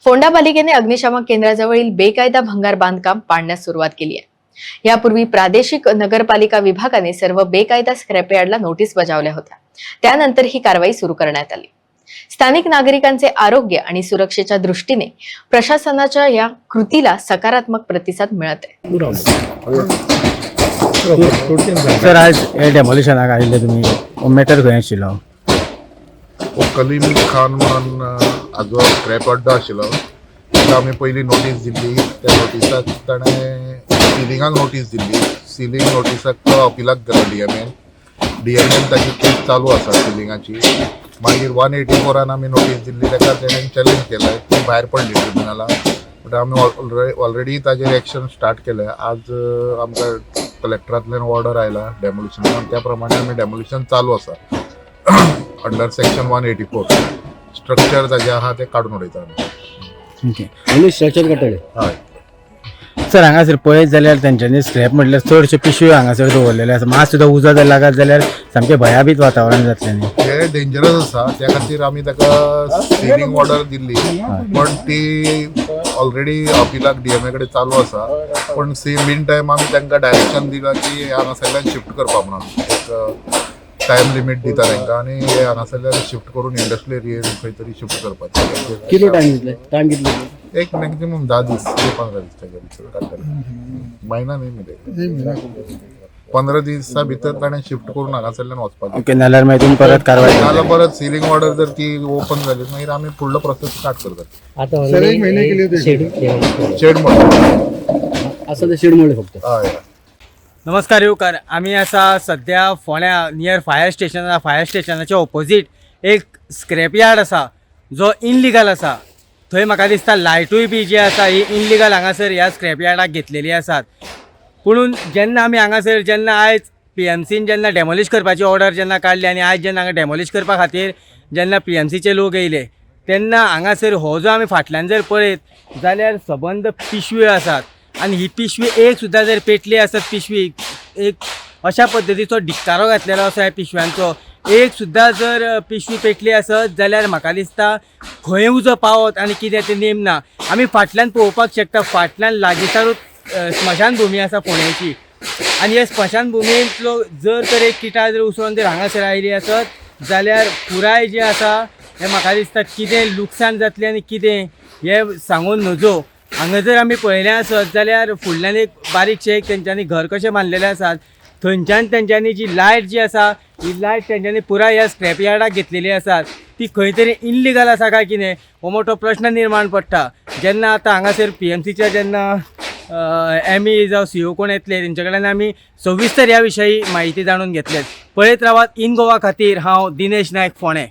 फोंडा पालिकेने अग्निशामक केंद्राजवळील बेकायदा भंगार बांधकाम पाडण्यास सुरुवात केली आहे। यापूर्वी प्रादेशिक नगरपालिका विभागाने सर्व बेकायदा स्क्रॅपयार्डला नोटीस बजावल्या होत्या। त्यानंतर ही कारवाई सुरू करण्यात आली। स्थानिक नागरिकांचे आरोग्य आणि सुरक्षेच्या दृष्टीने प्रशासनाच्या या कृतीला सकारात्मक प्रतिसाद मिळत आहे। सर आज हे डेमोलिशनाक आयिल्ले तुमी मॅटर खंय आशिल्लो? कलीम खान म्हणून हाजो स्क्रॅप अड्डो आशिल्लो। ताका आमी पयलीं नोटीस दिल्ली। त्या नोटिसाक ताणें सिलिंगाक नोटीस दिल्ली। सिलींग नोटिसाक तो अपिलाक गेलो डीएमएन ताची केस चालू आसा सिलिंगाची। मागीर 184 आमी नोटीस दिल्ली, ताका तेणें चॅलेंज केलें, ती भायर पडली ट्रिब्युनला। बट आमी ऑलरेडी ताजेर एक्शन स्टार्ट केलें। आज आमकां कलेक्टरांतल्यान ऑर्डर आयला डेमोलिशनाक, त्या प्रमाणे आमी डेमोलिशन चालू आसा। अंडर सेक्शन 184 स्ट्रक्चर ताजे आहा ते काडून उडयता आमी। ओके आनी स्ट्रक्चर काडटले। हय सर हांगासर पळयत जाल्यार तेंच्यांनी स्क्रॅप म्हटल्यार चडश्यो पिशव्यो हांगासर दवरलेले आसा। मात सुद्दां उजो जर लागत जाल्यार सामकें भयाभीत वातावरण जातलें न्ही? हे डेंजरस आसा, त्या खातीर आमी ताका सिलिंग ऑर्डर दिल्ली। पण ती ऑलरेडी अपिलाक डीएमए कडेन चालू आसा। पण मीन टायम आमी तांकां डायरेक्शन दिलां की हांगासरल्यान शिफ्ट करपा म्हणून। एक टायम लिमीट दिता तांकां आनी हे हांगासरल्यान शिफ्ट करून इंडस्ट्रियल एरियेन खंय तरी शिफ्ट करपाचें। कितलो टायम दितले? टायम कितलो? एक मॅक्झिमम 10 दीस ते 15 दीस ताच्या भितर काडटले। महिना न्ही न्ही, 15 दिसा भितर ताणें शिफ्ट करून हांगासरल्यान वचपाचें। ओके, नाल्यार मागीर तुमी परत कारवाय नाल्यार परत सिलिंग ऑर्डर जर ती ओपन जाली मागीर आमी फुडलो प्रोसेस स्टार्ट करतात। आता शेड म्हणून असं ते शेड मोडले फक्त। हय नमस्कार येवकार, आमी आसा सध्या फोंड्या नियर फायर स्टेशनाच्या ऑपोजीट एक स्क्रॅप यार्ड आसा जो इनलिगल आसा। थंय म्हाका दिसता लायटूय बी जी आसा ही इनलिगल हांगासर ह्या स्क्रॅप यार्डाक घेतलेली आसात। पुणून जेन्ना आमी हांगासर जेन्ना आयज PMCन जेन्ना डेमोलिश करपाची ऑर्डर जेन्ना काडली आनी आयज जेन्ना हांगा डेमोलिश करपा खातीर जेन्ना PMCचे लोक येयले तेन्ना हांगासर हो जो आमी फाटल्यान जर पळयत जाल्यार सबंद पिशव्यो आसात। आनी ही पिशवी एक सुद्दां जर पेटली आसत पिशवी, एक अशा पद्दतीचो डिक्कारो घातलेलो आसा ह्या पिशव्यांचो, एक सुद्दां जर पिशवी पेटली आसत जाल्यार म्हाका दिसता खंय उजो पावत आनी कितें तें नेम ना। आमी फाटल्यान पळोवपाक शकता, फाटल्यान लागींचारूच स्मशान भुमी आसा फोंड्याची। आनी ह्या स्मशान भुमींतलो जर तर एक किटाळ जर उसळून जर हांगासर आयली आसत जाल्यार पुराय जें आसा हें म्हाका दिसता कितें लुकसाण जातलें आनी कितें हें सांगून नजो। हांगा जर आमी पळयलें आसत जाल्यार फुडल्यान एक बारीकशें एक तेंच्यांनी घर कशें बांदलेलें आसात। थंयच्यान तेंच्यांनी जी लायट जी आसा ही लायट तेंच्यांनी पुराय ह्या स्क्रॅप यार्डाक घेतलेली आसात। ती खंय तरी इनलिगल आसा काय कितें हो मोठो प्रश्न निर्माण पडटा। जेन्ना आतां हांगासर PMCच्या जेन्ना ME जावं CO कोण येतले तेंचे कडल्यान आमी सविस्तर ह्या विशयी म्हायती जाणून घेतलेत। पळयत रावात इन गोवा खातीर हांव दिनेश नायक, फोंडे।